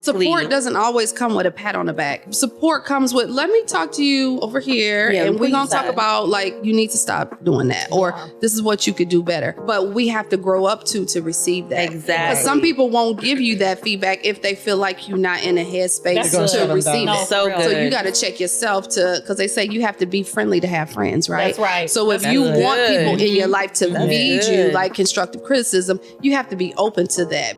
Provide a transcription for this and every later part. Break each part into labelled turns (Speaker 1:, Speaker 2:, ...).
Speaker 1: Support doesn't always come with a pat on the back. Support comes with, let me talk to you over here and we're going to talk about like, you need to stop doing that or this is what you could do better. But we have to grow up to receive that.
Speaker 2: Exactly.
Speaker 1: Because some people won't give you that feedback if they feel like you're not in a headspace to receive it.
Speaker 2: So
Speaker 1: you got to check yourself because they say you have to be friendly to have friends, right?
Speaker 3: That's right.
Speaker 1: So if you want people in your life to feed you like constructive criticism, you have to be open to that.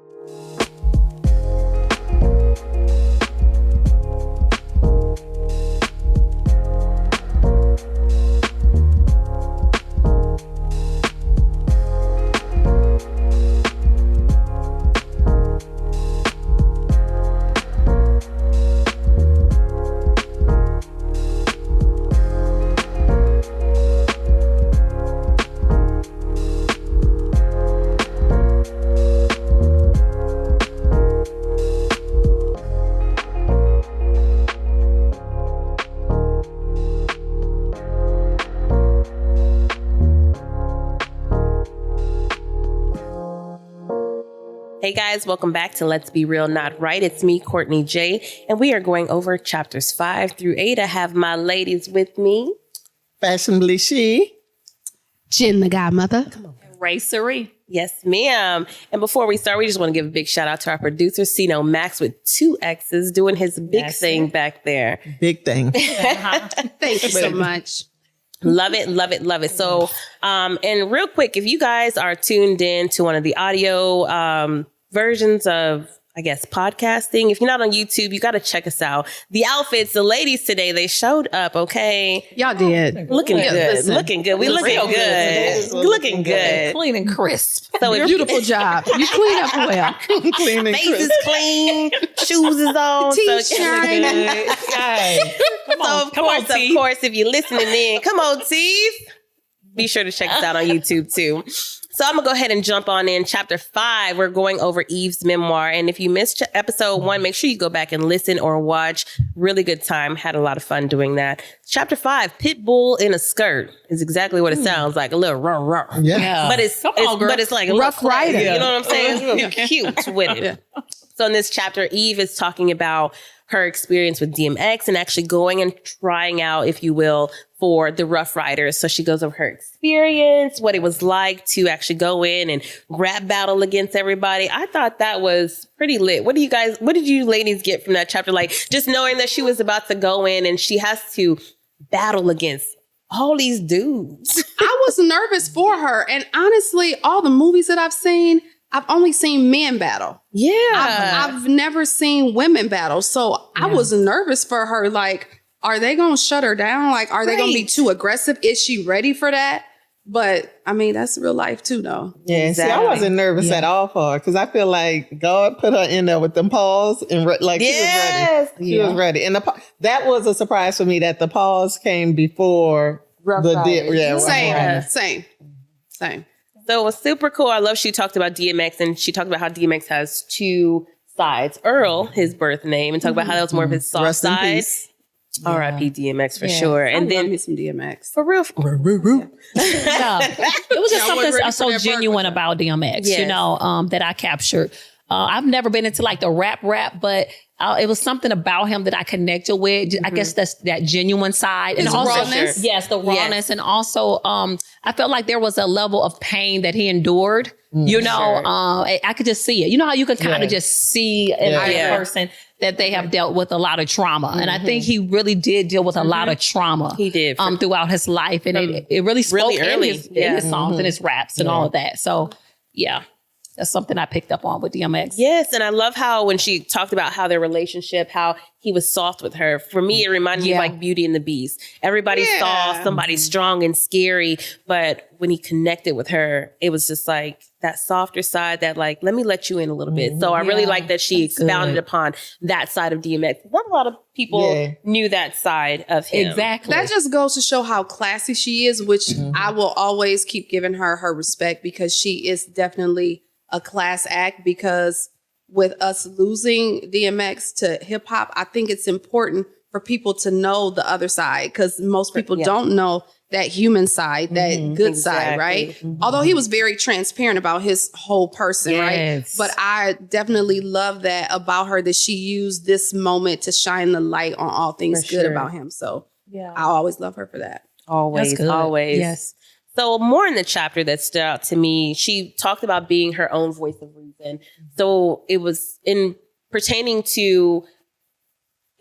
Speaker 2: Hey guys, welcome back to Let's Be Real, Not Right. It's me, Cortni J, and we are going over chapters 5 through 8. I have my ladies with me.
Speaker 4: FashionablyShe.
Speaker 1: Jenn Tha Godmutha.
Speaker 3: Rae Cerre.
Speaker 2: Yes, ma'am. And before we start, we just want to give a big shout out to our producer, Sino Max, with 2 X's, doing his big thing back there.
Speaker 4: Big thing.
Speaker 1: Thank you so much.
Speaker 2: Love it, love it, love it. So, and real quick, if you guys are tuned in to one of the audio versions of, I guess, podcasting, if you're not on YouTube, you got to check us out. The outfits, the ladies today, they showed up, okay?
Speaker 1: Y'all did.
Speaker 2: Looking good.
Speaker 1: Listen.
Speaker 2: Looking good. We looking good. Looking good.
Speaker 3: Clean and crisp.
Speaker 2: So if
Speaker 1: Beautiful job. You clean up well.
Speaker 4: Clean and
Speaker 2: face
Speaker 4: crisp.
Speaker 2: is clean, shoes is on.
Speaker 1: Teeth
Speaker 2: so,
Speaker 1: shining.
Speaker 2: of course, if you're listening in, come on, teeth. Be sure to check us out on YouTube too. So I'm going to go ahead and jump on in. Chapter 5, we're going over Eve's memoir. And if you missed episode 1, make sure you go back and listen or watch. Really good time. Had a lot of fun doing that. Chapter 5, Pit Bull in a Skirt is exactly what it sounds like. A little rough.
Speaker 4: Yeah.
Speaker 2: But it's like a
Speaker 1: Rough
Speaker 2: little
Speaker 1: Rider.
Speaker 2: You know what I'm saying? It's really cute with it. So in this chapter, Eve is talking about her experience with DMX and actually going and trying out, if you will, for the Rough Riders. So she goes over her experience, what it was like to actually go in and rap battle against everybody. I thought that was pretty lit. What did you ladies get from that chapter? Like just knowing that she was about to go in and she has to battle against all these dudes.
Speaker 1: I was nervous for her. And honestly, all the movies that I've seen, I've only seen men battle.
Speaker 2: Yeah.
Speaker 1: I've never seen women battle. So I was nervous for her. Like, are they going to shut her down? Like, are they going to be too aggressive? Is she ready for that? But I mean, that's real life too, though.
Speaker 4: Yeah, see, I wasn't nervous at all for her because I feel like God put her in there with them paws and she was ready. She was ready. And that was a surprise for me that the paws came before
Speaker 1: Same.
Speaker 2: So it was super cool. I love she talked about DMX and she talked about how DMX has 2 sides. Earl, his birth name, and talked about how that was more of his soft side. R.I.P. DMX for sure. And then
Speaker 1: me some DMX.
Speaker 2: For real.
Speaker 3: It was just something so genuine about DMX, you know, that I captured. I've never been into like the rap, but it was something about him that I connected with. I guess that's that genuine side.
Speaker 1: His
Speaker 3: and also,
Speaker 1: rawness.
Speaker 3: Yes, the rawness. And also, I felt like there was a level of pain that he endured. You know, I could just see it. You know how you can kind of just see in a person that they have dealt with a lot of trauma. And I think he really did deal with a lot of trauma.
Speaker 2: He did.
Speaker 3: Throughout his life. And it really spoke in his songs and his raps and all of that. So, yeah. That's something I picked up on with DMX.
Speaker 2: Yes, and I love how when she talked about how their relationship, how he was soft with her. For me, it reminded me of like Beauty and the Beast. Everybody's soft, somebody's strong and scary. But when he connected with her, it was just like that softer side that like, let me let you in a little bit. So I really like that she expounded upon that side of DMX. Not a lot of people knew that side of him.
Speaker 3: Exactly.
Speaker 1: That just goes to show how classy she is, which I will always keep giving her respect because she is definitely a class act, because with us losing DMX to hip hop, I think it's important for people to know the other side because most people don't know that human side, that good side, right? Although he was very transparent about his whole person, right? But I definitely love that about her, that she used this moment to shine the light on all things good about him. So I always love her for that.
Speaker 2: Always.
Speaker 3: Yes.
Speaker 2: So more in the chapter that stood out to me, she talked about being her own voice of reason. So it was in pertaining to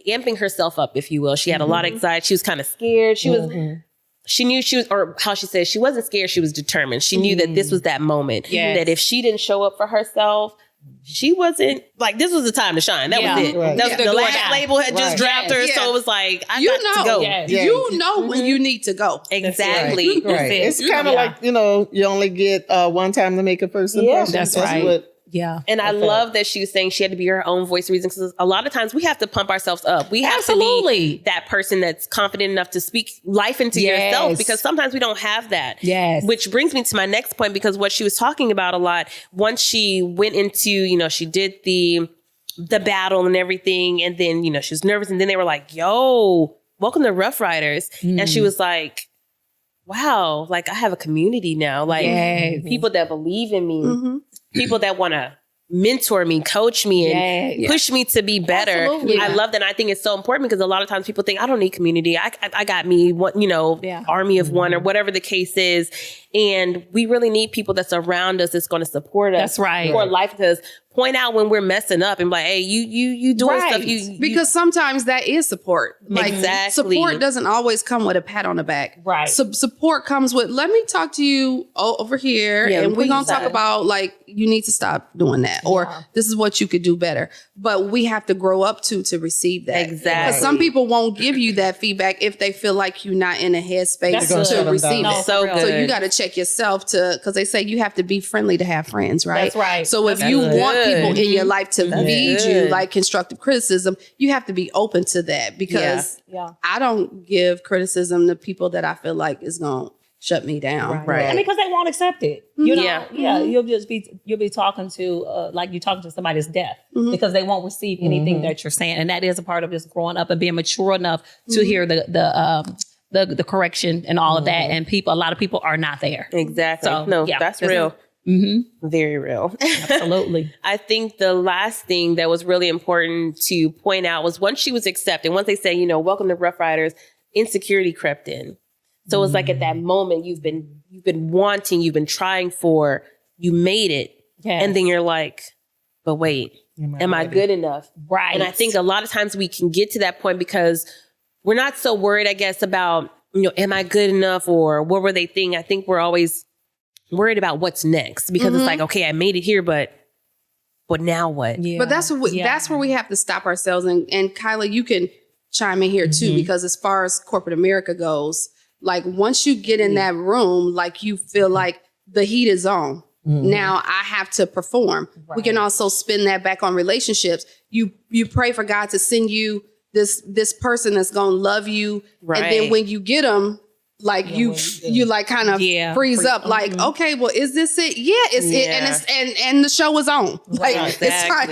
Speaker 2: amping herself up, if you will. She had a lot of anxiety. She was kind of scared. She knew she was, or how she said, she wasn't scared. She was determined. She knew that this was that moment. That if she didn't show up for herself, she wasn't, like, this was the time to shine. That was it. That was the last label had just dropped her. So it was like, I got to go.
Speaker 1: You know when you need to go.
Speaker 2: Exactly.
Speaker 4: Right. It's kind of like, you know, you only get one time to make a first impression.
Speaker 3: That's right.
Speaker 2: And I love that she was saying she had to be her own voice of reason, because a lot of times we have to pump ourselves up. We have to be that person that's confident enough to speak life into yourself, because sometimes we don't have that. Which brings me to my next point, because what she was talking about a lot, once she went into, you know, she did the battle and everything, and then, you know, she was nervous, and then they were like, yo, welcome to Rough Riders. And she was like, wow, like I have a community now, like people that believe in me, people that want to mentor me, coach me, and push me to be better. I love that. And I think it's so important, because a lot of times people think, I don't need community. I got me, one, you know, army of one, or whatever the case is. And we really need people that's around us, that's going to support us.
Speaker 3: That's right.
Speaker 2: For life, because point out when we're messing up and be like, hey, you doing stuff.
Speaker 1: Because sometimes that is support. Like, support doesn't always come with a pat on the back.
Speaker 3: Right.
Speaker 1: Support comes with, let me talk to you over here, and we're going to talk about, like, you need to stop doing that, or this is what you could do better. But we have to grow up to receive that.
Speaker 2: Exactly.
Speaker 1: Because some people won't give you that feedback if they feel like you're not in a headspace to receive it.
Speaker 2: So good.
Speaker 1: So you got to check yourself because they say you have to be friendly to have friends, right?
Speaker 3: That's right.
Speaker 1: So if you want people in your life to feed you like constructive criticism, you have to be open to that, because I don't give criticism to people that I feel like is going to shut me down.
Speaker 3: Right. And because they won't accept it. You know? You'll be talking to, like you're talking to somebody's death, because they won't receive anything that you're saying. And that is a part of just growing up and being mature enough to hear the correction and all of that. And a lot of people are not there.
Speaker 2: Exactly. So, that's real. Very real.
Speaker 3: Absolutely.
Speaker 2: I think the last thing that was really important to point out was, once she was accepted, once they say, you know, welcome to Rough Riders, insecurity crept in. So it's like, at that moment, you've been wanting, you've been trying for, you made it. And then you're like, but wait, am I good enough?
Speaker 3: Right.
Speaker 2: And I think a lot of times we can get to that point because we're not so worried, I guess, about, you know, am I good enough, or what were they thinking? I think we're always worried about what's next, because it's like, okay, I made it here, but now what?
Speaker 1: But that's where we have to stop ourselves. And Kyla, you can chime in here too, because as far as corporate America goes, like, once you get in that room, like, you feel like the heat is on. Now I have to perform. We can also spin that back on relationships. You pray for God to send you this person that's going to love you. And then when you get them, like, you like kind of freeze up, like, okay, well, is this it? Yeah, it's it. And the show is on. Like, it's time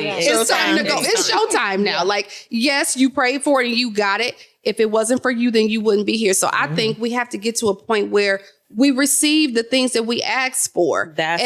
Speaker 1: to go. It's showtime now. Like, yes, you prayed for it and you got it. If it wasn't for you, then you wouldn't be here. So I think we have to get to a point where we receive the things that we ask for. That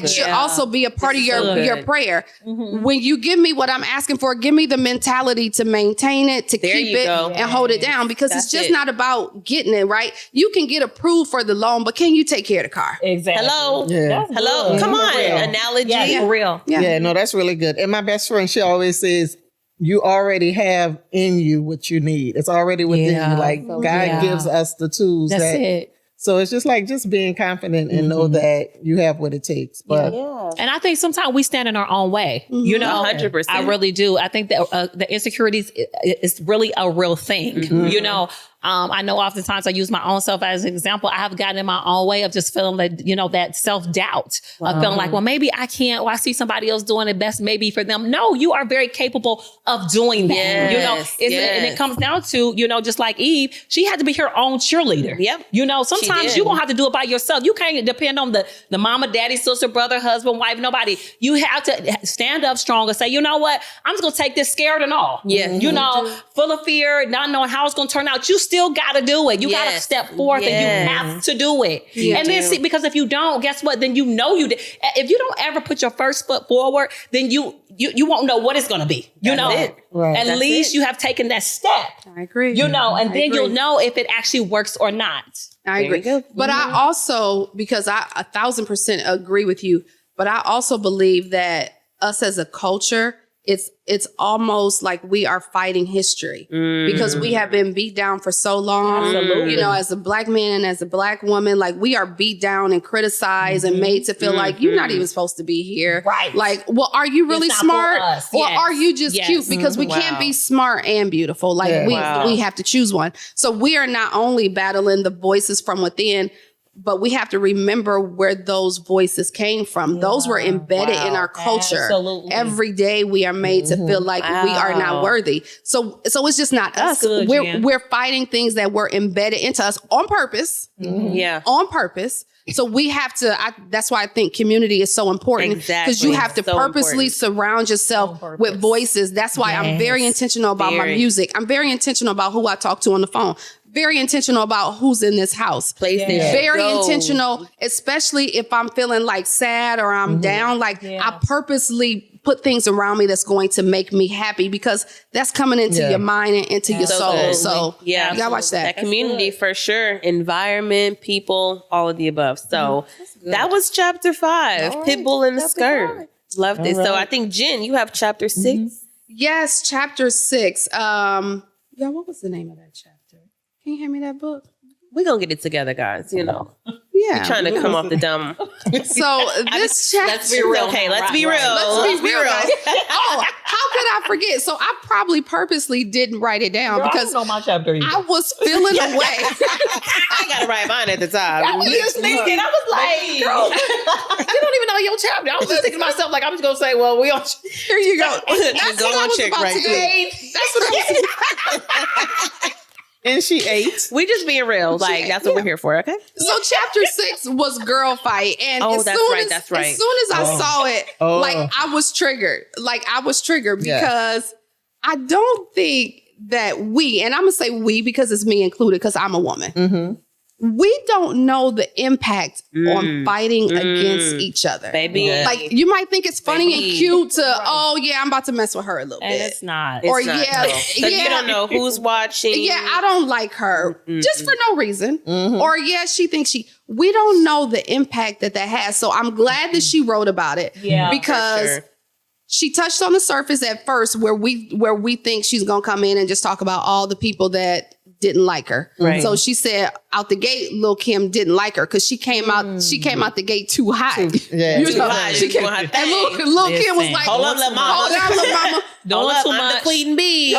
Speaker 1: should also be a part of your prayer. When you give me what I'm asking for, give me the mentality to maintain it, to keep it and hold it down, because it's just not about getting it, right? You can get approved for the loan, but can you take care of the car?
Speaker 3: Exactly.
Speaker 2: Hello. Hello. Come on. Analogy.
Speaker 3: Yeah, for real.
Speaker 4: Yeah, no, that's really good. And my best friend, she always says, you already have in you what you need. It's already within you. Like, God gives us the tools.
Speaker 3: That's it.
Speaker 4: So it's just like, just being confident and know that you have what it takes. But
Speaker 3: and I think sometimes we stand in our own way, you know,
Speaker 2: 100%.
Speaker 3: I really do. I think that the insecurities is really a real thing, you know. I know oftentimes I use my own self as an example. I have gotten in my own way of just feeling that, you know, that self-doubt of feeling like, well, maybe I can't, or I see somebody else doing it best, maybe for them. No, you are very capable of doing that. You know, and it comes down to, you know, just like Eve, she had to be her own cheerleader. You know, sometimes you won't have to do it by yourself. You can't depend on the mama, daddy, sister, brother, husband, wife, nobody. You have to stand up strong and say, you know what? I'm just going to take this scared and all. You know, full of fear, not knowing how it's going to turn out. You still still got to do it. You got to step forth and you have to do it. And then see, because if you don't, guess what? Then you know you did. If you don't ever put your first foot forward, then you won't know what it's going to be. You know, at least you have taken that step.
Speaker 1: I agree.
Speaker 3: You know, and then you'll know if it actually works or not.
Speaker 1: I agree. But I also, because I 1,000% agree with you, but I also believe that us as a culture, it's almost like we are fighting history because we have been beat down for so long. Absolutely. You know, as a Black man and as a Black woman, like we are beat down and criticized and made to feel like you're not even supposed to be here.
Speaker 3: Right.
Speaker 1: Like, well, are you really smart or are you just cute? Because we can't be smart and beautiful. Like we have to choose one. So we are not only battling the voices from within, but we have to remember where those voices came from. Those were embedded in our culture.
Speaker 3: Absolutely.
Speaker 1: Every day we are made to feel like we are not worthy. So it's just not us.
Speaker 3: Good,
Speaker 1: we're fighting things that were embedded into us on purpose. On purpose. So we have to, that's why I think community is so important. Because you have to purposely surround yourself with voices. That's why I'm very intentional about my music. I'm very intentional about who I talk to on the phone. Very intentional about who's in this house. Very intentional, especially if I'm feeling like sad or I'm down. Like I purposely put things around me that's going to make me happy because that's coming into your mind and into your soul. So you gotta watch that.
Speaker 2: That community for sure. Environment, people, all of the above. So that was chapter 5, Pitbull in the Skirt. Loved it. So I think Jen, you have chapter 6.
Speaker 1: Yes, chapter 6. What was the name of that chapter? Can you hand me that book?
Speaker 2: We're going to get it together, guys, you know.
Speaker 1: Yeah.
Speaker 2: We're trying to come off the dumb.
Speaker 1: So this chapter...
Speaker 3: Let's be real.
Speaker 2: Okay, let's be real.
Speaker 1: Let's be real. Guys. Oh, how could I forget? So I probably purposely didn't write it down because
Speaker 3: I don't know my chapter either.
Speaker 1: I was feeling away.
Speaker 2: I got to write mine at the time.
Speaker 3: I was listening and I was like, girl, you don't even know your chapter. I was just thinking to myself, like, I'm just going to say, well, we on...
Speaker 1: Here you go. That's
Speaker 2: go
Speaker 1: what I
Speaker 2: on
Speaker 1: was
Speaker 2: check
Speaker 1: about
Speaker 2: right
Speaker 1: to do.
Speaker 2: there.
Speaker 1: That's what I was
Speaker 4: And she ate.
Speaker 2: We just being real. Like, that's what we're here for, okay?
Speaker 1: So chapter 6 was girl fight. And as soon as I saw it, like I was triggered. Because I don't think that we, and I'm going to say we because it's me included because I'm a woman. We don't know the impact on fighting against each other.
Speaker 2: Baby.
Speaker 1: Like you might think it's funny and cute to, I'm about to mess with her a little bit.
Speaker 3: It's not.
Speaker 1: Or
Speaker 2: you don't know who's watching.
Speaker 1: Yeah, I don't like her just for no reason. Or she thinks we don't know the impact that has. So I'm glad that she wrote about it. Yeah, because she touched on the surface at first where we think she's going to come in and just talk about all the people that didn't like her. Right. So she said out the gate, Lil' Kim didn't like her because she came out the gate too high. You know, she came, and Lil' Kim was like,
Speaker 2: hold up, little mama.
Speaker 3: Don't too much.
Speaker 2: The queen bee.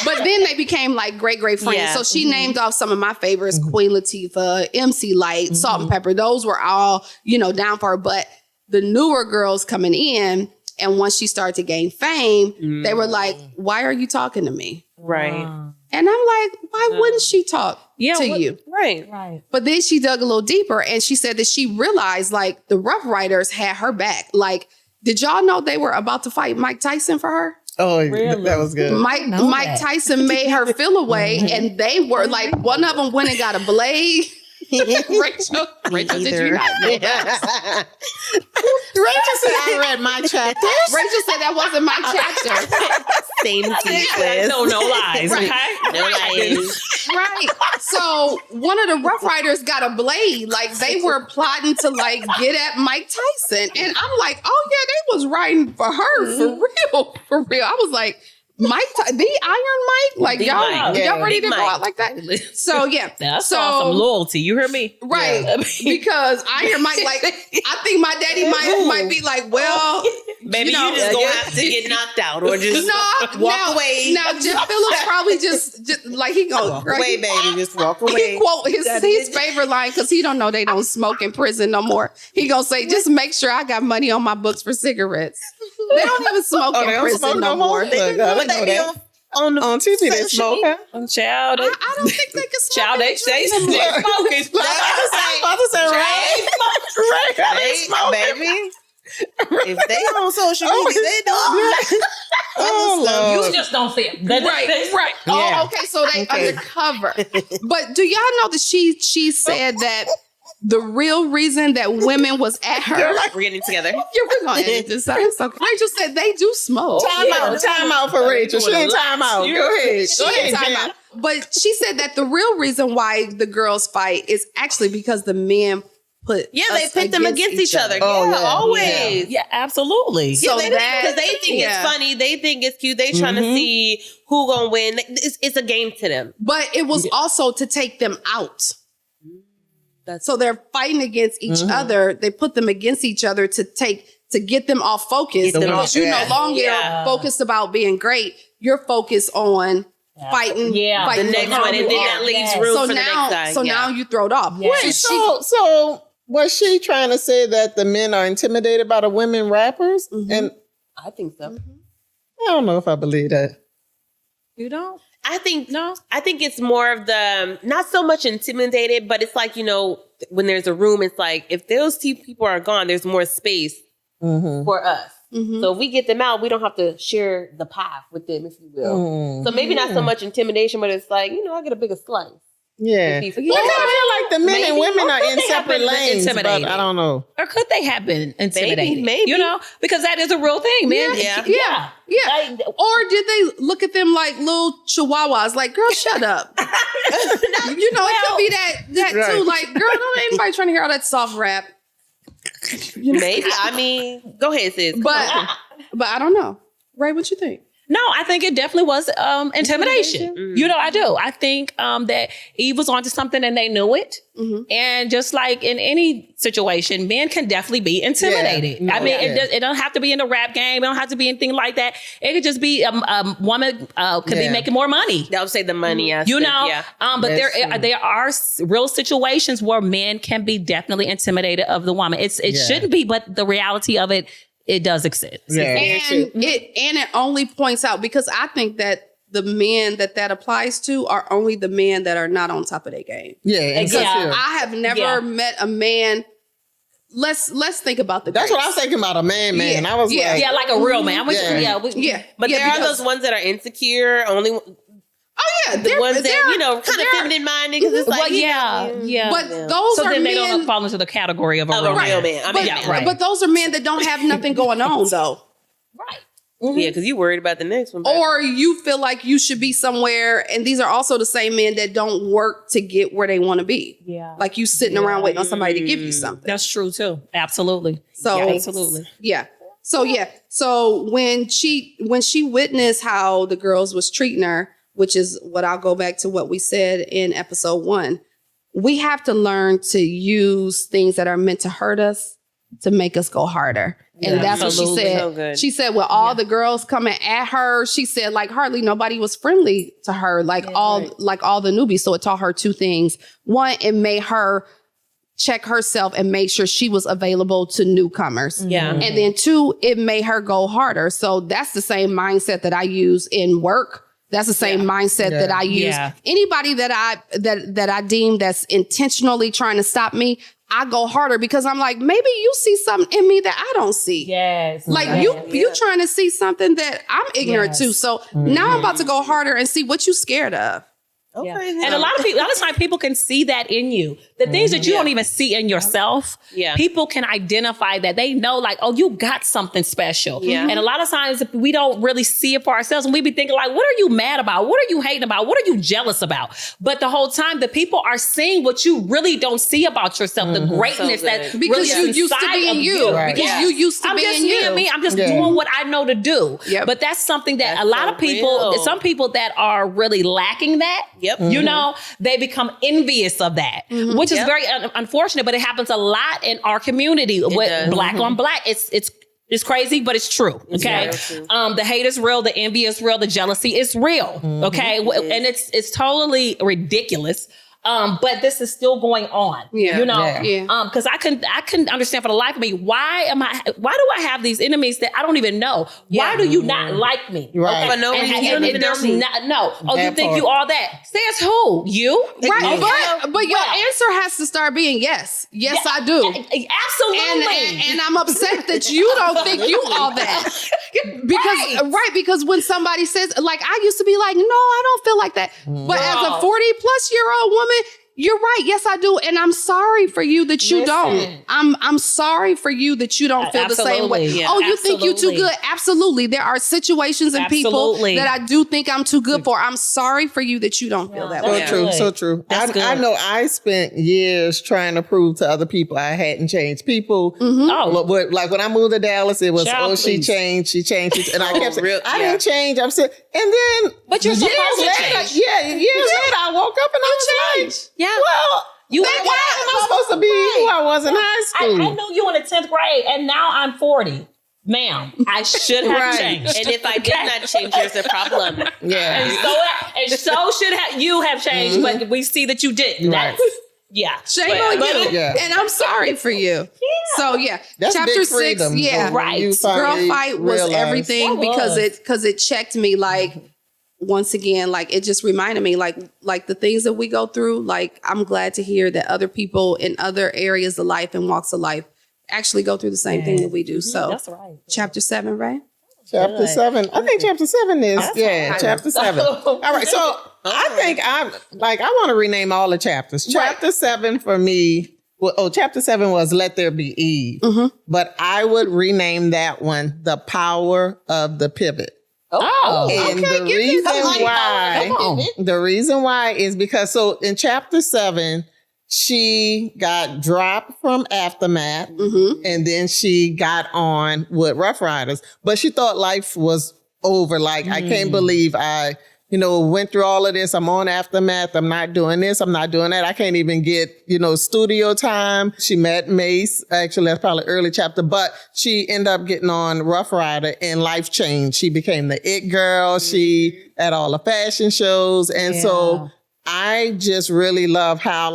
Speaker 1: But then they became like great friends. Yeah. So she named off some of my favorites, Queen Latifah, MC Light, Salt and Pepper. Those were all, down for her. But the newer girls coming in, and once she started to gain fame, they were like, why are you talking to me?
Speaker 2: Right.
Speaker 1: And I'm like, why wouldn't she talk to you?
Speaker 2: Right.
Speaker 1: But then she dug a little deeper and she said that she realized like the Rough Riders had her back. Like, did y'all know they were about to fight Mike Tyson for her?
Speaker 4: Oh, really? That was good.
Speaker 1: Mike Tyson made her feel away and they were like, one of them went and got a blade. Rachel, did you not know that?
Speaker 4: Rachel said I read my chapter.
Speaker 1: Rachel said that wasn't my chapter.
Speaker 2: Same teachers.
Speaker 3: No lies.
Speaker 1: Right.
Speaker 2: Okay? No lies.
Speaker 1: Right. So one of the Rough Riders got a blade. Like they were plotting to like get at Mike Tyson. And I'm like, oh yeah, they was writing for her for real. I was like, the Iron Mike, like y'all ready to go out like that? So yeah,
Speaker 3: that's some loyalty. You heard me,
Speaker 1: right? Yeah. Because Iron Mike, like I think my daddy might be like, well,
Speaker 2: maybe you just gonna have to get knocked out or just walk away.
Speaker 1: Now Jeff Phillips probably just like he goes
Speaker 2: walk away, baby, just walk away.
Speaker 1: He quote his favorite line because he don't know they don't smoke in prison no more. He gonna say, just make sure I got money on my books for cigarettes. They don't even smoke in prison no more.
Speaker 2: They be on
Speaker 4: TV. They smoke.
Speaker 3: Child,
Speaker 1: I don't think they can smoke.
Speaker 3: Child, they smoking.
Speaker 4: I was about to say, right? They smoke, baby.
Speaker 2: If they on social media, they don't.
Speaker 3: You just don't see it.
Speaker 1: Right.
Speaker 4: Yeah.
Speaker 1: Oh, okay. So they undercover. But do y'all know that she said that the real reason that women was at her?
Speaker 2: We're getting together.
Speaker 1: We're gonna edit this out. So Rachel said they do smoke.
Speaker 4: Time out for Rachel. She ain't time out. Go ahead.
Speaker 1: Time out. But she said that the real reason why the girls fight is actually because the men put
Speaker 2: they pit them against each other.
Speaker 4: Oh, yeah.
Speaker 2: Always.
Speaker 3: Yeah, absolutely.
Speaker 2: So
Speaker 1: So
Speaker 2: because they think it's funny, they think it's cute. They trying to see who gonna win. It's a game to them.
Speaker 1: But it was also to take them out. So they're fighting against each other. They put them against each other to get them off focus. Because you no longer focused about being great. You're focused on fighting
Speaker 2: the next one, and then that leaves room for the next guy.
Speaker 1: So now you throw it off.
Speaker 4: Wait, so was she trying to say that the men are intimidated by the women rappers? And
Speaker 2: I think so.
Speaker 4: I don't know if I believe that.
Speaker 3: You don't?
Speaker 2: I think it's more of the, not so much intimidated, but it's like, when there's a room, it's like, if those two people are gone, there's more space for us. So if we get them out, we don't have to share the path with them, if you will. So maybe not so much intimidation, but it's like, I get a bigger slice.
Speaker 4: Yeah. But I feel like the men and women are in separate lanes, but I don't know.
Speaker 3: Or could they have been intimidated?
Speaker 2: Maybe.
Speaker 3: Because that is a real thing, man.
Speaker 1: Yeah. Or did they look at them like little chihuahuas? Like, girl, shut up. It could be that too. Like, girl, don't anybody trying to hear all that soft rap.
Speaker 2: Maybe. I mean, go ahead, sis.
Speaker 1: But I don't know. Ray, what you think?
Speaker 3: No, I think it definitely was intimidation. I do. I think that Eve was onto something and they knew it. And just like in any situation, men can definitely be intimidated. It don't have to be in a rap game. It don't have to be anything like that. It could just be a woman could be making more money.
Speaker 2: That would say the money aspect.
Speaker 3: But there are real situations where men can be definitely intimidated of the woman. It shouldn't be, but the reality of it does exist.
Speaker 4: Yeah.
Speaker 1: And it only points out, because I think that the men that applies to are only the men that are not on top of their game.
Speaker 4: Yeah,
Speaker 1: because I have never met a man. Let's think about the.
Speaker 4: That's what I was thinking about, a man. I was like,
Speaker 3: like a real man.
Speaker 2: But there are those ones that are insecure. Only.
Speaker 1: Oh yeah,
Speaker 2: the ones that kind of feminine minded, because it's like
Speaker 1: But those are
Speaker 3: then they
Speaker 1: men,
Speaker 3: don't fall into the category of a real man.
Speaker 1: But those are men that don't have nothing going on though.
Speaker 3: Right.
Speaker 2: Yeah, because you're worried about the next one.
Speaker 1: Or you feel like you should be somewhere, and these are also the same men that don't work to get where they want to be.
Speaker 3: Yeah.
Speaker 1: Like you sitting around waiting on somebody to give you something.
Speaker 3: That's true too. Absolutely.
Speaker 1: So
Speaker 3: absolutely.
Speaker 1: Yeah. So when she witnessed how the girls was treating her, which is what I'll go back to what we said in episode 1. We have to learn to use things that are meant to hurt us to make us go harder. And that's what she said.
Speaker 2: So
Speaker 1: she said, with all the girls coming at her, she said, like, hardly nobody was friendly to her, like all the newbies. So it taught her 2 things. One, it made her check herself and make sure she was available to newcomers.
Speaker 2: Yeah.
Speaker 1: And then 2, it made her go harder. So that's the same mindset that I use in work. That's the same mindset that I use. Yeah. Anybody that I deem that's intentionally trying to stop me, I go harder, because I'm like, maybe you see something in me that I don't see.
Speaker 3: Yes.
Speaker 1: Like you trying to see something that I'm ignorant to. So now I'm about to go harder and see what you scared of.
Speaker 2: Okay.
Speaker 3: Yeah. And a lot of times people can see that in you. The things that you don't even see in yourself, people can identify that. They know, like, oh, you got something special. Yeah. And a lot of times we don't really see it for ourselves, and we be thinking like, what are you mad about? What are you hating about? What are you jealous about? But the whole time the people are seeing what you really don't see about yourself, the greatness that
Speaker 1: because
Speaker 3: really
Speaker 1: you used to be in you. Right. Because you used to be in you.
Speaker 3: I'm just doing what I know to do. Yep. But that's something that a lot of people, some people that are really lacking that, they become envious of that, which is very unfortunate, but it happens a lot in our community with black on black. It's crazy, but it's true. Okay. The hate is real. The envy is real. The jealousy is real. Okay. And it's totally ridiculous. But this is still going on.
Speaker 1: Yeah.
Speaker 3: You know?
Speaker 1: Yeah.
Speaker 3: Because I couldn't understand for the life of me, why do I have these enemies that I don't even know? Why do you not like me?
Speaker 4: Right.
Speaker 2: For no reason. You don't even know me.
Speaker 3: You think you all that. Says who? You?
Speaker 1: Right. But your answer has to start being yes. Yes, I do.
Speaker 3: Absolutely.
Speaker 1: And I'm upset that you don't think you all that. Because when somebody says, like, I used to be like, no, I don't feel like that. But as a 40-plus-year-old woman, you're right. Yes, I do. And I'm sorry for you that you don't. I'm sorry for you that you don't feel the same way.
Speaker 3: Yeah,
Speaker 1: you think you're too good? Absolutely. There are situations and people that I do think I'm too good for. I'm sorry for you that you don't feel that way.
Speaker 4: So true. I know I spent years trying to prove to other people I hadn't changed. People, like when I moved to Dallas, it was, she changed. And I kept saying, I didn't change. I'm saying, and then
Speaker 3: but you're supposed to change.
Speaker 4: Years later, I woke up and I was like,
Speaker 3: yeah.
Speaker 4: Well,
Speaker 3: you
Speaker 4: why am I supposed to be who I was in high school?
Speaker 3: I knew you in the 10th grade, and now I'm 40. Ma'am, I should have changed.
Speaker 2: And if I did not change, there's a problem.
Speaker 4: Yeah.
Speaker 3: And so should you have changed, but we see that you didn't.
Speaker 4: Right.
Speaker 1: Shame on you. And I'm sorry for you. So
Speaker 4: that's
Speaker 1: chapter 6,
Speaker 3: right.
Speaker 1: Girl fight was everything because it checked me like, once again, like it just reminded me like the things that we go through, like I'm glad to hear that other people in other areas of life and walks of life actually go through the same thing that we do. So
Speaker 3: that's right.
Speaker 1: Chapter 7, right?
Speaker 4: Chapter 7. I think chapter 7 is, chapter 7. All right. So I think I want to rename all the chapters. Chapter 7 for me, chapter 7 was Let There Be Eve. But I would rename that one The Power of the Pivot. And the reason why is because in chapter 7, she got dropped from Aftermath and then she got on with Rough Riders, but she thought life was over. Like, I can't believe I went through all of this. I'm on Aftermath. I'm not doing this. I'm not doing that. I can't even get, studio time. She met Mace. Actually, that's probably early chapter, but she ended up getting on Rough Rider and life changed. She became the it girl. She at all the fashion shows. And so I just really love how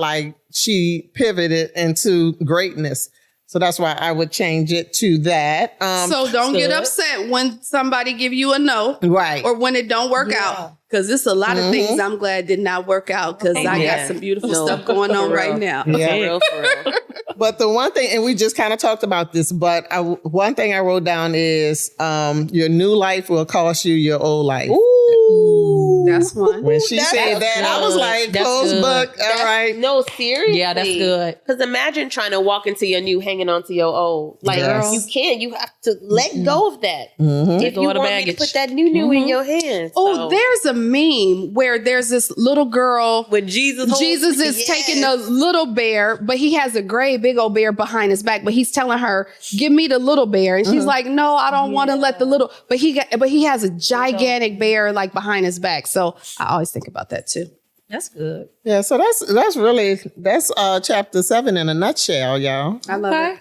Speaker 4: she pivoted into greatness. So that's why I would change it to that.
Speaker 1: So don't get upset when somebody give you a no.
Speaker 4: Right.
Speaker 1: Or when it don't work out. Because it's a lot of things I'm glad did not work out because I got some beautiful stuff going on right now.
Speaker 4: Yeah.
Speaker 2: For real.
Speaker 4: But the one thing, and we just kind of talked about this, but one thing I wrote down is your new life will cost you your old life.
Speaker 1: Ooh. That's one.
Speaker 4: When she said that, I was like, close book. All right.
Speaker 2: No, seriously.
Speaker 3: Yeah, that's good.
Speaker 2: Because imagine trying to walk into your new hanging on to your old. Like, you can't. You have to let go of that. If you want me to put that new in your hands.
Speaker 1: Oh, there's a meme where there's this little girl
Speaker 2: when Jesus
Speaker 1: is taking a little bear, but he has a gray big old bear behind his back, but he's telling her, give me the little bear. And she's like, no, I don't want to let the little, but he has a gigantic bear like behind his back. So I always think about that too.
Speaker 3: That's good.
Speaker 4: Yeah. So that's chapter 7 in a nutshell, y'all.
Speaker 1: I love it.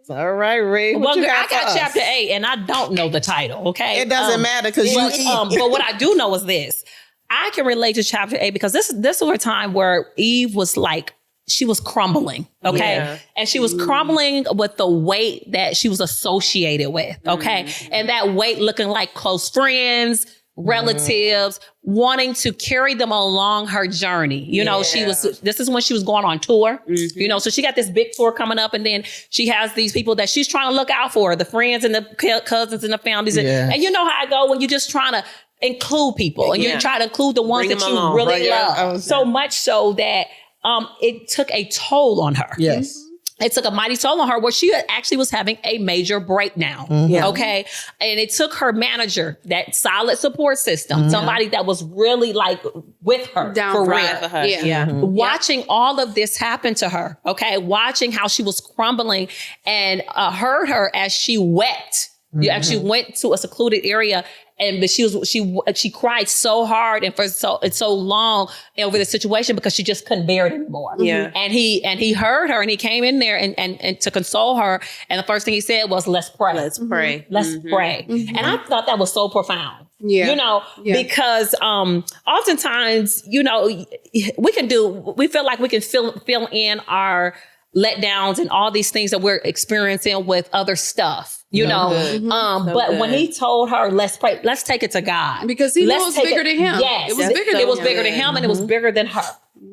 Speaker 4: All right, Rae.
Speaker 3: Well, I got chapter 8 and I don't know the title. Okay.
Speaker 4: It doesn't matter because you eat.
Speaker 3: But what I do know is this. I can relate to chapter 8 because this was a time where Eve was like, she was crumbling. Okay. Yeah. And she was crumbling with the weight that she was associated with. Okay. And that weight looking like close friends, relatives, wanting to carry them along her journey. This is when she was going on tour, so she got this big tour coming up and then she has these people that she's trying to look out for, the friends and the cousins and the families. And you know how I go when you're just trying to include people and you try to include the ones that you really love. So much so that it took a toll on her.
Speaker 4: Yes.
Speaker 3: It took a mighty toll on her where she actually was having a major breakdown. Okay. And it took her manager, that solid support system, somebody that was really like with her.
Speaker 1: Down
Speaker 3: for real.
Speaker 1: for her.
Speaker 3: Watching all of this happen to her. Okay. Watching how she was crumbling and heard her as she wept. You actually went to a secluded area but she cried so hard and for so long over the situation because she just couldn't bear it anymore.
Speaker 2: Yeah.
Speaker 3: And he heard her and he came in there and to console her. And the first thing he said was, let's pray.
Speaker 2: Let's pray.
Speaker 3: Let's pray. And I thought that was so profound. because oftentimes, we feel like we can fill in our letdowns and all these things that we're experiencing with other stuff, but when he told her, let's pray, let's take it to God.
Speaker 1: Because he knows bigger than him.
Speaker 3: Yes. It was bigger than him and it was bigger than her.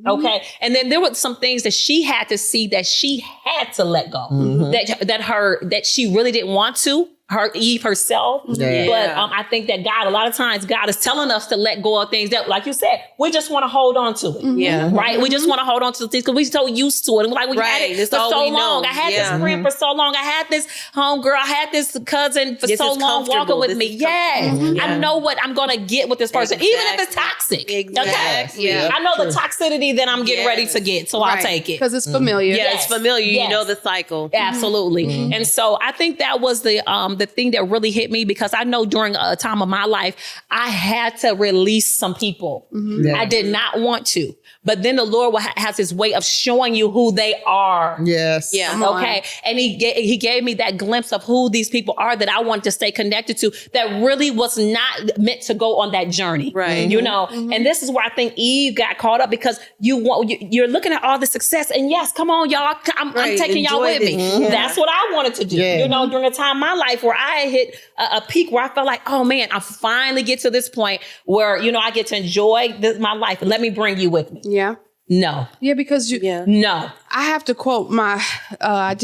Speaker 3: Okay. And then there were some things that she had to see that she had to let go, that she really didn't want to. Eve herself. Yeah. But I think that a lot of times God is telling us to let go of things that, like you said, we just want to hold on to it.
Speaker 2: Yeah.
Speaker 3: Right? We just want to hold on to things because we're so used to it. And we had it for so long. I had this friend for so long. I had this homegirl. I had this cousin for so long walking with me. Yes. I know what I'm going to get with this person, even if it's toxic.
Speaker 2: Exactly.
Speaker 3: Okay? Yeah. I know the toxicity that I'm getting ready to get, so I'll take it.
Speaker 1: Because it's familiar.
Speaker 2: Yeah, it's familiar. You know the cycle.
Speaker 3: Absolutely. And so I think that was the thing that really hit me, because I know during a time of my life, I had to release some people. I did not want to. But then the Lord has his way of showing you who they are.
Speaker 4: Yes.
Speaker 3: Yeah. Okay. And he gave me that glimpse of who these people are that I want to stay connected to, that really was not meant to go on that journey.
Speaker 2: Right.
Speaker 3: And this is where I think Eve got caught up, because you're looking at all the success, and yes, come on, y'all. I'm taking y'all with me. That's what I wanted to do. During a time in my life where I hit a peak where I felt like, oh man, I finally get to this point where, I get to enjoy my life. Let me bring you with me.
Speaker 1: Yeah.
Speaker 3: No.
Speaker 1: Yeah, because
Speaker 3: no.
Speaker 1: I have to quote my, I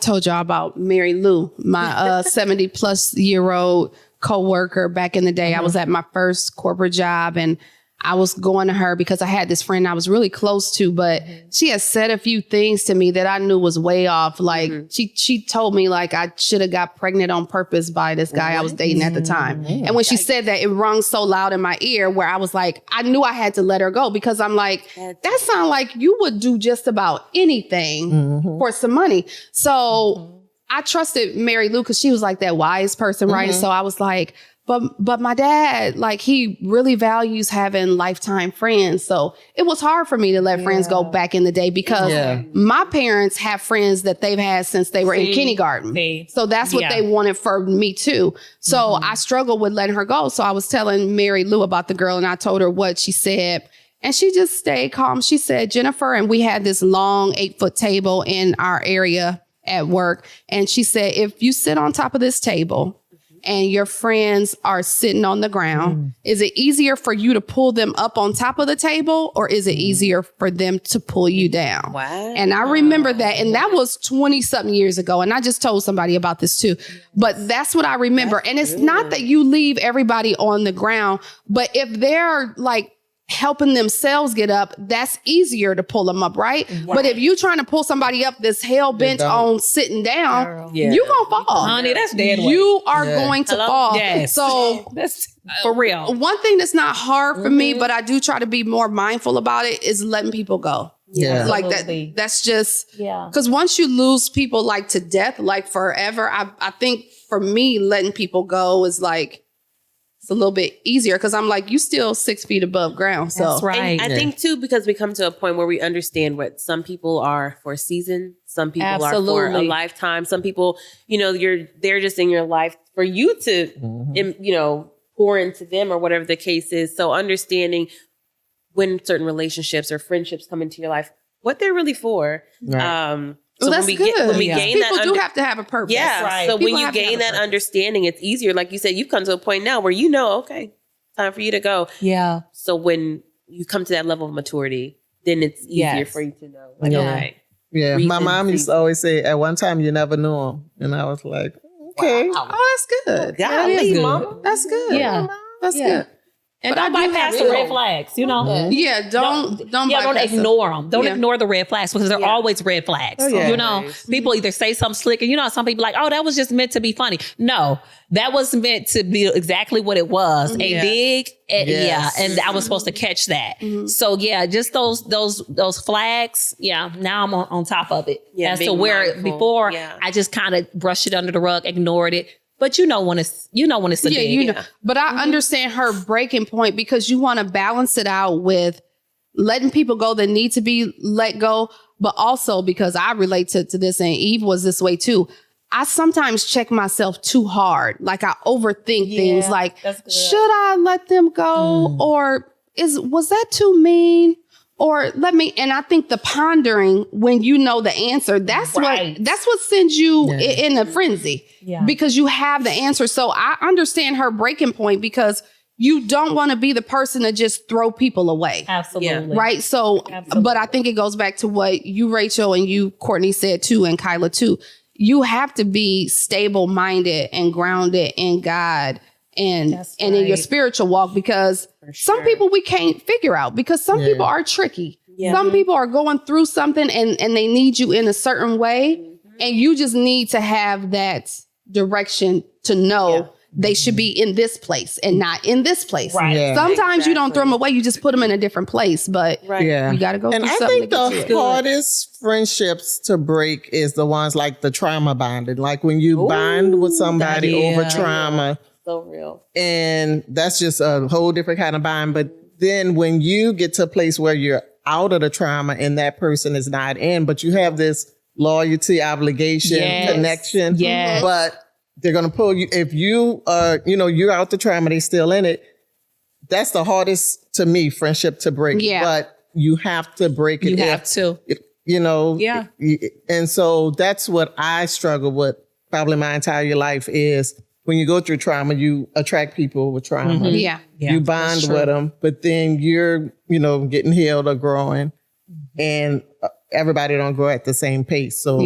Speaker 1: told y'all about Mary Lou, my 70 plus year old coworker back in the day. I was at my first corporate job, and I was going to her because I had this friend I was really close to, but she had said a few things to me that I knew was way off. Like she told me like I should have got pregnant on purpose by this guy I was dating at the time. And when she said that, it rung so loud in my ear where I was like, I knew I had to let her go, because I'm like, that sounds like you would do just about anything for some money. So I trusted Mary Lou because she was like that wise person, right? So I was like, But my dad, like, he really values having lifetime friends. So it was hard for me to let friends go back in the day, because my parents have friends that they've had since they were in kindergarten. So that's what they wanted for me too. So I struggled with letting her go. So I was telling Mary Lou about the girl, and I told her what she said. And she just stayed calm. She said, Jennifer, and we had this long 8-foot table in our area at work. And she said, if you sit on top of this table and your friends are sitting on the ground, is it easier for you to pull them up on top of the table, or is it easier for them to pull you down?
Speaker 2: Wow.
Speaker 1: And I remember that. And that was 20 something years ago. And I just told somebody about this too. But that's what I remember. And it's not that you leave everybody on the ground, but if they're like helping themselves get up, that's easier to pull them up, right? But if you're trying to pull somebody up that's hell bent on sitting down, you're gonna fall.
Speaker 3: Honey, that's dead weight.
Speaker 1: You are going to fall.
Speaker 3: Yes.
Speaker 1: So
Speaker 3: that's for real.
Speaker 1: One thing that's not hard for me, but I do try to be more mindful about it, is letting people go.
Speaker 4: Yeah.
Speaker 1: Like that's just, because once you lose people like to death, like forever, I think for me, letting people go is like, it's a little bit easier, because I'm like, you still 6 feet above ground. So
Speaker 3: that's right.
Speaker 2: And I think too, because we come to a point where we understand what some people are for a season, some people are for a lifetime, some people, they're just in your life for you to, pour into them or whatever the case is. So understanding when certain relationships or friendships come into your life, what they're really for.
Speaker 1: Right.
Speaker 2: So
Speaker 1: that's
Speaker 2: when we
Speaker 1: good.
Speaker 2: When we gain
Speaker 1: people
Speaker 2: that
Speaker 1: do have to have a purpose.
Speaker 2: Yeah.
Speaker 3: Right.
Speaker 2: So
Speaker 1: People
Speaker 2: when you gain that understanding, it's easier. Like you said, you've come to a point now where okay, time for you to go.
Speaker 3: Yeah.
Speaker 2: So when you come to that level of maturity, then it's easier for you to know. Like, okay.
Speaker 4: Yeah. My mom used to always say, at one time you never knew him. And I was like, okay.
Speaker 1: Wow. Oh, that's good.
Speaker 2: That is good.
Speaker 1: Mama. That's good.
Speaker 3: Yeah.
Speaker 1: That's good.
Speaker 3: And don't bypass the red flags, don't ignore them. Don't ignore the red flags, because they're always red flags. People either say something slick, and some people like, oh, that was just meant to be funny. No, that was meant to be exactly what it was. A dig, and I was supposed to catch that. So just those flags. Yeah, now I'm on top of it. As to where before I just kind of brushed it under the rug, ignored it. But when it's a dig.
Speaker 1: But I understand her breaking point, because you want to balance it out with letting people go that need to be let go. But also, because I relate to this, and Eve was this way too, I sometimes check myself too hard. Like I overthink things like, should I let them go? Or was that too mean? Or and I think the pondering when you know the answer, that's what sends you in a frenzy because you have the answer. So I understand her breaking point because you don't want to be the person to just throw people away.
Speaker 3: Absolutely.
Speaker 1: Right. So, but I think it goes back to what you, Rachel, and you, Cortni, said too, and Kyla too. You have to be stable minded and grounded in God and in your spiritual walk, because some people we can't figure out, because some people are tricky. Some people are going through something and they need you in a certain way. And you just need to have that direction to know they should be in this place and not in this place.
Speaker 3: Right.
Speaker 4: Yeah.
Speaker 1: Sometimes you don't throw them away. You just put them in a different place. But you got to go through
Speaker 4: and
Speaker 1: something.
Speaker 4: I think the hardest friendships to break is the ones like the trauma bonded. Like when you bond with somebody over trauma.
Speaker 2: So real.
Speaker 4: And that's just a whole different kind of bond. But then when you get to a place where you're out of the trauma and that person is not in, but you have this loyalty, obligation, connection.
Speaker 3: Yes.
Speaker 4: But they're going to pull you. If you are, you're out the trauma, they're still in it. That's the hardest to me, friendship to break.
Speaker 1: Yeah.
Speaker 4: But you have to break it.
Speaker 3: You have to.
Speaker 4: And so that's what I struggle with probably my entire life is when you go through trauma, you attract people with trauma. You bond with them, but then you're, getting healed or growing and everybody don't grow at the same pace. So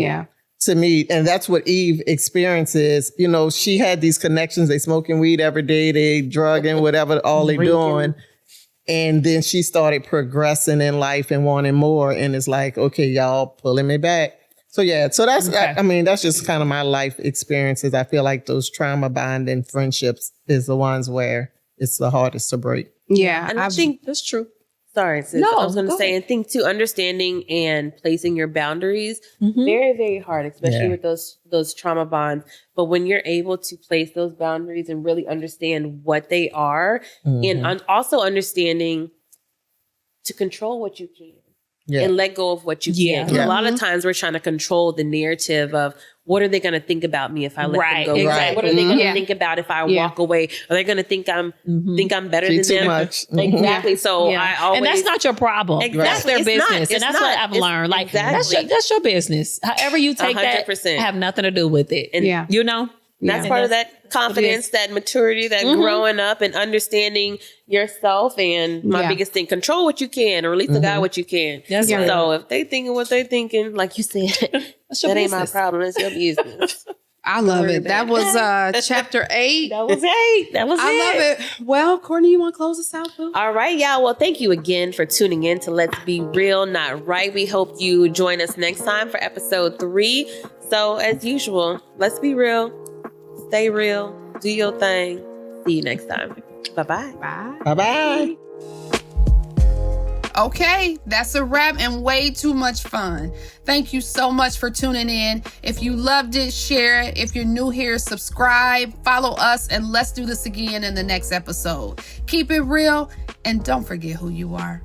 Speaker 4: to me, and that's what Eve experiences. She had these connections. They smoking weed every day. They drugging, whatever, all they doing. And then she started progressing in life and wanting more. And it's like, okay, y'all pulling me back. So so that's, that's just kind of my life experiences. I feel like those trauma bonding friendships is the ones where it's the hardest to break.
Speaker 1: Yeah.
Speaker 2: And I think that's true. Sorry, sis.
Speaker 3: No,
Speaker 2: I was going to say, and think too, understanding and placing your boundaries, very, very hard, especially with those trauma bonds. But when you're able to place those boundaries and really understand what they are, and also understanding to control what you can and let go of what you can't. 'Cause a lot of times we're trying to control the narrative of what are they going to think about me if I let them go?
Speaker 3: Exactly.
Speaker 2: What are they going to think about if I walk away? Are they going to think I'm better than
Speaker 4: too
Speaker 2: them?
Speaker 4: much.
Speaker 2: Exactly. So I always,
Speaker 3: and that's not your problem.
Speaker 2: Exactly.
Speaker 3: That's their
Speaker 2: It's
Speaker 3: business,
Speaker 2: not.
Speaker 3: and that's what I've learned. Like that's your business. However you take
Speaker 2: 100%.
Speaker 3: that, have nothing to do with it.
Speaker 2: And that's part of that confidence, that maturity, that growing up and understanding yourself. And my biggest thing, control what you can, or release to God what you can. So if they thinking what they thinking, like you said, that ain't my problem. It's your business.
Speaker 1: I love it. That was chapter 8.
Speaker 3: That was 8. That was
Speaker 1: I love it. Well, Cortni, you want to close us out, boo?
Speaker 2: All right, y'all. Well, thank you again for tuning in to Let's Be Real, Not Right. We hope you join us next time for episode 3. So as usual, let's be real. Stay real. Do your thing. See you next time. Bye-bye.
Speaker 1: Bye.
Speaker 4: Bye-bye.
Speaker 1: Okay, that's a wrap and way too much fun. Thank you so much for tuning in. If you loved it, share it. If you're new here, subscribe, follow us, and let's do this again in the next episode. Keep it real and don't forget who you are.